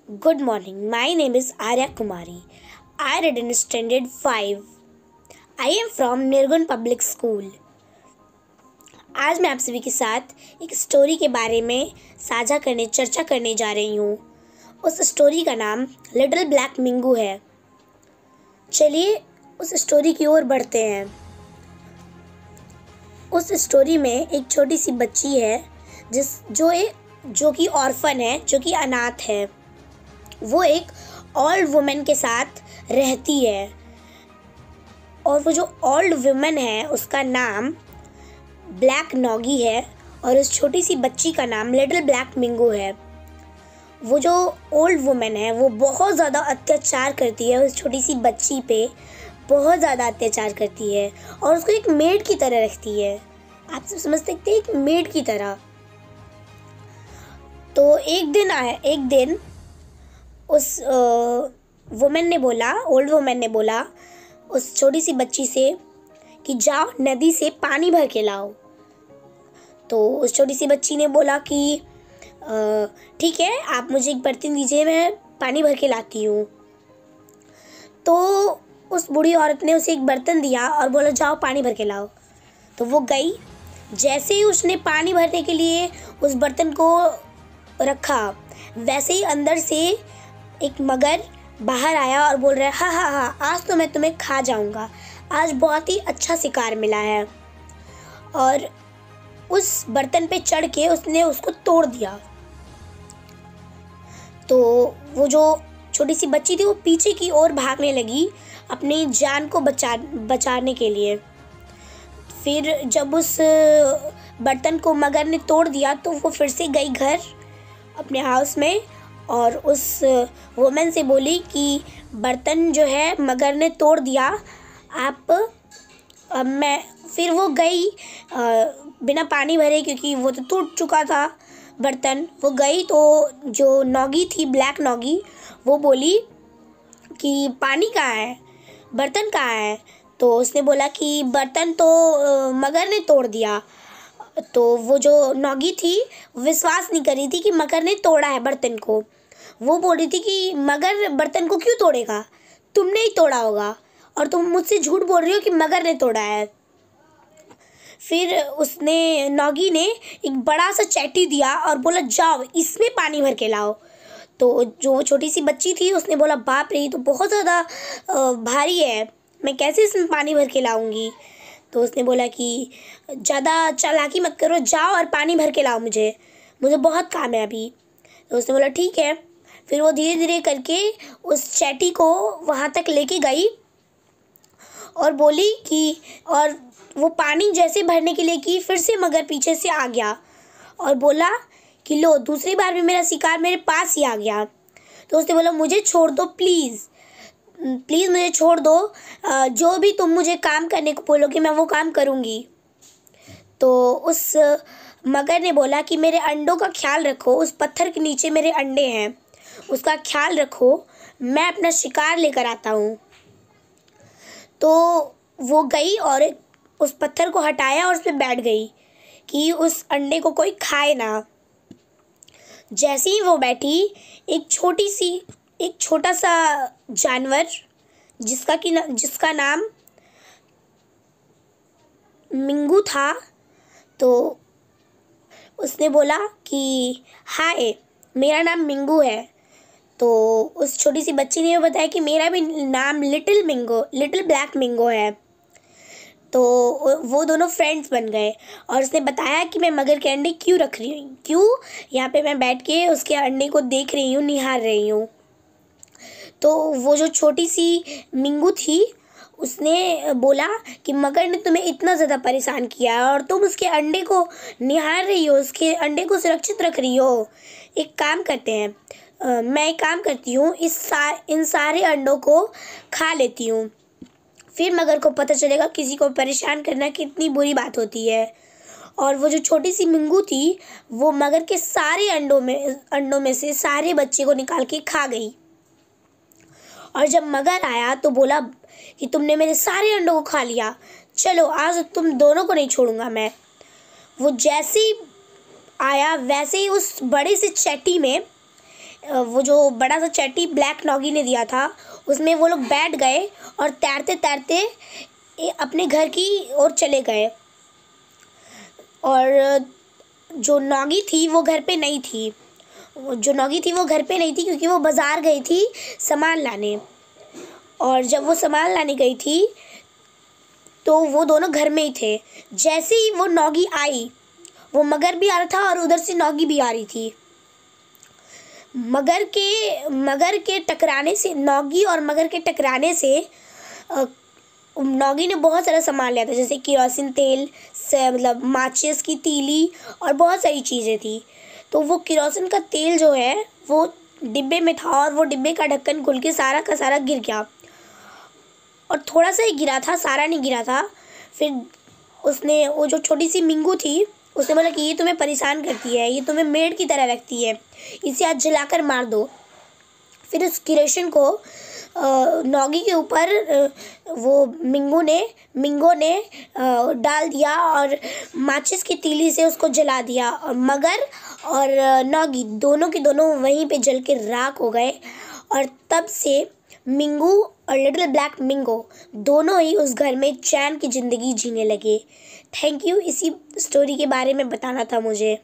Good morning. My name is Arya Kumari. I read in Standard 5. I am from Nirgun Public School. आज मैं आप सभी के साथ एक स्टोरी के बारे में चर्चा करने जा रही हूँ। उस स्टोरी का नाम लिटिल ब्लैक मिंगू है। चलिए उस स्टोरी की ओर बढ़ते हैं। उस स्टोरी में एक छोटी सी बच्ची है जो कि ऑर्फन है, जो कि अनाथ है। वो एक ओल्ड वुमेन के साथ रहती है और वो जो ओल्ड वुमेन है उसका नाम ब्लैक नॉगी है और उस छोटी सी बच्ची का नाम लिटिल ब्लैक मिंगू है। वो जो ओल्ड वुमेन है वो बहुत ज़्यादा अत्याचार करती है, उस छोटी सी बच्ची पे बहुत ज़्यादा अत्याचार करती है और उसको एक मेड की तरह रखती है। आप सब समझ सकते हैं, एक मेड की तरह। तो एक दिन उस ओल्ड वुमेन ने बोला उस छोटी सी बच्ची से कि जाओ नदी से पानी भर के लाओ। तो उस छोटी सी बच्ची ने बोला कि ठीक है, आप मुझे एक बर्तन दीजिए, मैं पानी भर के लाती हूँ। तो उस बूढ़ी औरत ने उसे एक बर्तन दिया और बोला जाओ पानी भर के लाओ। तो वो गई। जैसे ही उसने पानी भरने के लिए उस बर्तन को रखा, वैसे ही अंदर से एक मगर बाहर आया और बोल रहा है, हाँ हाँ हाँ, आज तो मैं तुम्हें खा जाऊंगा, आज बहुत ही अच्छा शिकार मिला है। और उस बर्तन पे चढ़ के उसने उसको तोड़ दिया। तो वो जो छोटी सी बच्ची थी वो पीछे की ओर भागने लगी अपनी जान को बचाने के लिए। फिर जब उस बर्तन को मगर ने तोड़ दिया तो वो फिर से गई घर अपने हाउस में और उस वुमेन से बोली कि बर्तन जो है मगर ने तोड़ दिया, फिर वो गई बिना पानी भरे, क्योंकि वो तो टूट चुका था बर्तन। वो गई तो जो नॉगी थी, ब्लैक नॉगी, वो बोली कि पानी कहाँ है, बर्तन कहाँ है। तो उसने बोला कि बर्तन तो मगर ने तोड़ दिया। तो वो जो नॉगी थी विश्वास नहीं कर रही थी कि मगर ने तोड़ा है बर्तन को। वो बोल रही थी कि मगर बर्तन को क्यों तोड़ेगा, तुमने ही तोड़ा होगा और तुम मुझसे झूठ बोल रही हो कि मगर ने तोड़ा है। फिर उसने नॉगी ने एक बड़ा सा चैटी दिया और बोला जाओ इसमें पानी भर के लाओ। तो जो छोटी सी बच्ची थी उसने बोला बाप रे, ये तो बहुत ज़्यादा भारी है, मैं कैसे इसमें पानी भर के लाऊंगी। तो उसने बोला कि ज़्यादा चालाकी मत करो, जाओ और पानी भर के लाओ, मुझे बहुत काम है अभी। तो उसने बोला ठीक है। फिर वो धीरे धीरे करके उस चैटी को वहाँ तक लेके गई और बोली कि, और वो पानी जैसे भरने के लिए की, फिर से मगर पीछे से आ गया और बोला कि लो, दूसरी बार भी मेरा शिकार मेरे पास ही आ गया। तो उसने बोला मुझे छोड़ दो प्लीज़ मुझे छोड़ दो, जो भी तुम मुझे काम करने को बोलोगे मैं वो काम करूँगी। तो उस मगर ने बोला कि मेरे अंडों का ख्याल रखो, उस पत्थर के नीचे मेरे अंडे हैं, उसका ख्याल रखो, मैं अपना शिकार लेकर आता हूँ। तो वो गई और उस पत्थर को हटाया और उस पर बैठ गई कि उस अंडे को कोई खाए ना। जैसे ही वो बैठी, एक छोटा सा जानवर जिसका नाम मिंगू था, तो उसने बोला कि हाय, मेरा नाम मिंगू है। तो उस छोटी सी बच्ची ने बताया कि मेरा भी नाम लिटिल ब्लैक मिंगो है। तो वो दोनों फ्रेंड्स बन गए और उसने बताया कि मैं मगर के अंडे क्यों रख रही हूँ, क्यों यहाँ पे मैं बैठ के उसके अंडे को देख रही हूँ, निहार रही हूँ। तो वो जो छोटी सी मिंगू थी उसने बोला कि मगर ने तुम्हें इतना ज़्यादा परेशान किया और तुम उसके अंडे को निहार रही हो, उसके अंडे को सुरक्षित रख रही हो। एक काम करते हैं, मैं एक काम करती हूँ, इन सारे अंडों को खा लेती हूँ, फिर मगर को पता चलेगा किसी को परेशान करना कितनी बुरी बात होती है। और वो जो छोटी सी मिंगू थी वो मगर के सारे अंडों में से सारे बच्चे को निकाल के खा गई। और जब मगर आया तो बोला कि तुमने मेरे सारे अंडों को खा लिया, चलो आज तुम दोनों को नहीं छोड़ूंगा मैं। वो जैसे ही आया वैसे ही उस बड़े से चैटी में वो जो बड़ा सा चट्टी ब्लैक नॉगी ने दिया था उसमें वो लोग बैठ गए और तैरते तैरते अपने घर की ओर चले गए। और जो नॉगी थी वो घर पे नहीं थी। क्योंकि वो बाज़ार गई थी सामान लाने। और जब वो सामान लाने गई थी तो वो दोनों घर में ही थे। जैसे ही वो नॉगी आई, वो मगर भी आ रहा था और उधर से नॉगी भी आ रही थी। नॉगी और मगर के टकराने से नॉगी ने बहुत सारा सामान लिया था, जैसे केरोसिन तेल से मतलब माचिस की तीली और बहुत सारी चीज़ें थी। तो वो केरोसिन का तेल जो है वो डिब्बे में था और वो डिब्बे का ढक्कन खुल के सारा का सारा गिर गया। और थोड़ा सा ही गिरा था, सारा नहीं गिरा था। फिर उसने, वो जो छोटी सी मिंगू थी, उसने बोला कि ये तुम्हें परेशान करती है, ये तुम्हें मेड की तरह रखती है, इसे आज जलाकर मार दो। फिर उस किरोसिन को नॉगी के ऊपर वो मिंगो ने डाल दिया और माचिस की तीली से उसको जला दिया। और मगर और नॉगी दोनों के दोनों वहीं पे जल के राख हो गए। और तब से मिंगू और लिटिल ब्लैक मिंगो दोनों ही उस घर में चैन की ज़िंदगी जीने लगे। थैंक यू, इसी स्टोरी के बारे में बताना था मुझे।